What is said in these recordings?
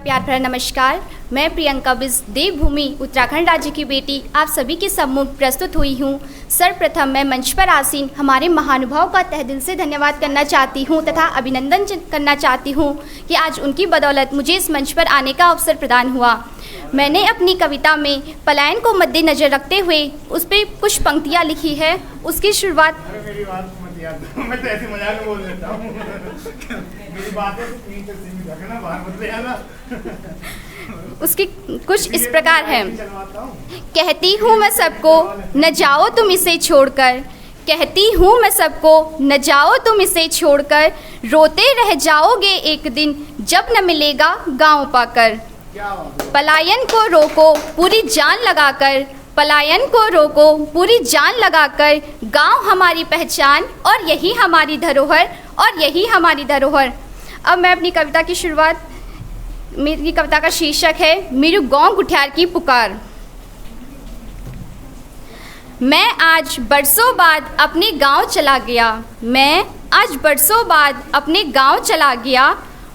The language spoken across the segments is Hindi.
प्यार भरा नमस्कार। मैं प्रियंका बिस देवभूमि उत्तराखंड राज्य की बेटी आप सभी के सम्मुख प्रस्तुत हुई हूँ। सर्वप्रथम मैं मंच पर आसीन हमारे महानुभाव का तहे दिल से धन्यवाद करना चाहती हूँ तथा अभिनंदन करना चाहती हूँ कि आज उनकी बदौलत मुझे इस मंच पर आने का अवसर प्रदान हुआ। मैंने अपनी कविता में पलायन को मद्देनजर रखते हुए उस पर कुछ पंक्तियाँ लिखी है। उसकी शुरुआत मैं तो ऐसे मजाक में बोल देता हूँ। मेरी बातें तो तीन तक सीमित रखना, बाहर मत ले आना। उसकी कुछ इस प्रकार है। कहती हूँ मैं सबको न जाओ तुम इसे छोड़कर, कहती हूँ मैं सबको न जाओ तुम इसे छोड़कर, रोते रह जाओगे एक दिन जब न मिलेगा गाँव पाकर। पलायन को रोको पूरी जान लगाकर, पलायन को रोको पूरी जान लगाकर, गांव हमारी पहचान और यही हमारी धरोहर, और यही हमारी धरोहर। अब मैं अपनी कविता की शुरुआत, मेरी कविता का शीर्षक है मेरू गांव गुठियार की पुकार। मैं आज बरसों बाद अपने गांव चला गया, मैं आज बरसों बाद अपने गांव चला गया,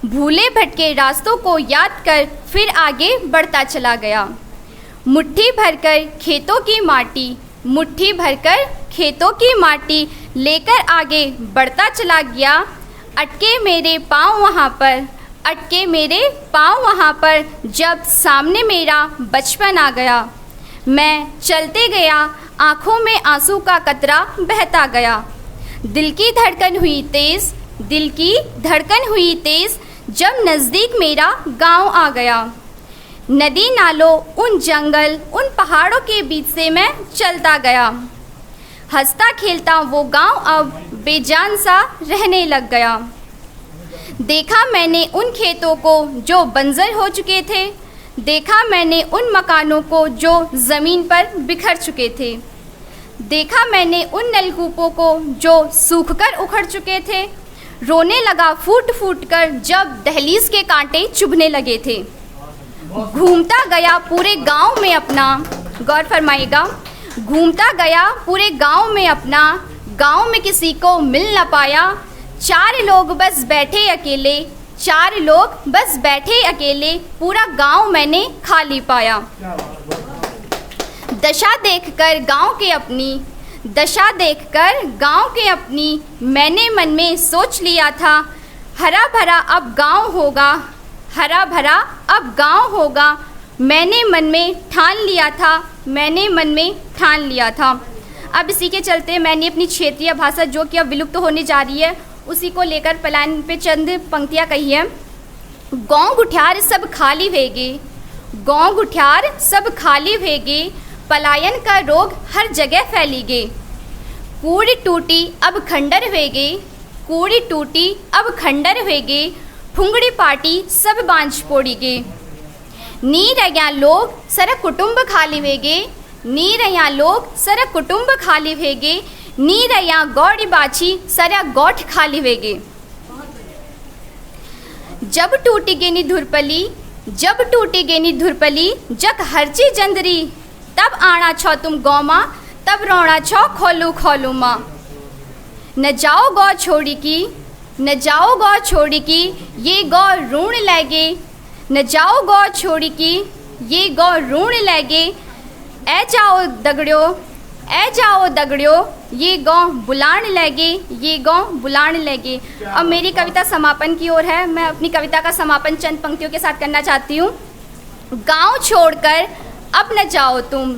भूले भटके रास्तों को याद कर फिर आगे बढ़ता चला गया। मुट्ठी भरकर खेतों की माटी, मुट्ठी भरकर खेतों की माटी लेकर आगे बढ़ता चला गया। अटके मेरे पाँव वहाँ पर, अटके मेरे पाँव वहाँ पर, जब सामने मेरा बचपन आ गया। मैं चलते गया, आँखों में आंसू का कतरा बहता गया। दिल की धड़कन हुई तेज़, दिल की धड़कन हुई तेज़, जब नज़दीक मेरा गांव आ गया। नदी नालों उन जंगल उन पहाड़ों के बीच से मैं चलता गया। हंसता खेलता वो गांव अब बेजान सा रहने लग गया। देखा मैंने उन खेतों को जो बंजर हो चुके थे, देखा मैंने उन मकानों को जो ज़मीन पर बिखर चुके थे, देखा मैंने उन नलकूपों को जो सूखकर उखड़ चुके थे। रोने लगा फूट फूट कर जब दहलीज के कांटे चुभने लगे थे। घूमता गया पूरे गांव में अपना, गौर फरमाइएगा, घूमता गया पूरे गांव में अपना, गांव में किसी को मिल न पाया। चार लोग बस बैठे अकेले, चार लोग बस बैठे अकेले, पूरा गांव मैंने खाली पाया। दशा देखकर गांव के अपनी, दशा देखकर गांव के अपनी, मैंने मन में सोच लिया था, हरा भरा अब गांव होगा, हरा भरा अब गांव होगा। मैंने मन में ठान लिया था, मैंने मन में ठान लिया था। अब इसी के चलते मैंने अपनी क्षेत्रीय भाषा जो कि अब विलुप्त होने जा रही है उसी को लेकर पलायन पे चंद पंक्तियाँ कही है। गाँव गुठियार सब खाली भेगे, गाँव गुठियार सब खाली भेगे, पलायन का रोग हर जगह फैली गे। कूड़ी टूटी अब खंडर भेगे, कूड़ी टूटी अब खंडर भेगे, फुंगड़ी पाटी सब बांझ पोड़ी गे। नी रया लोग सर कुटुंब खाली भेगे, नी रया लोग सर कुटुंब खाली भेगे, नी रया गौड़ी बाछी सर गोठ खाली भेगे। जब टूटी गेनी धुरपली, जब टूटी गेनी धुरपली, जक हरची जंदरी, तब आना छो तुम गौमा, तब रोना छो खोलू खोलू माँ। न जाओ गौ छोड़ी की, न जाओ गौ छोड़ी की, ये गौ ऋण लगे, न जाओ गौ छोड़ी की, ये गौ ऋण लगे। ए जाओ दगड़ियो, ए जाओ दगड़ियो, ये गौ बुलान लगे, ये गौ बुलान लगे। अब मेरी कविता समापन की ओर है। मैं अपनी कविता का समापन चंद पंक्तियों के साथ करना चाहती हूँ। गाँव छोड़कर अब न जाओ तुम,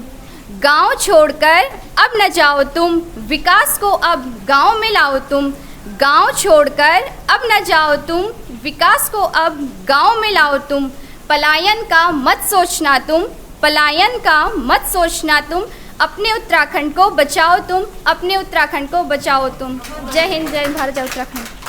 गाँव छोड़कर अब न जाओ तुम, विकास को अब गाँव में लाओ तुम। गाँव छोड़कर अब न जाओ तुम, विकास को अब गाँव में लाओ तुम। पलायन का मत सोचना तुम, पलायन का मत सोचना तुम, अपने उत्तराखंड को बचाओ तुम, अपने उत्तराखंड को बचाओ तुम। जय हिंद, जय भारत, जय उत्तराखंड।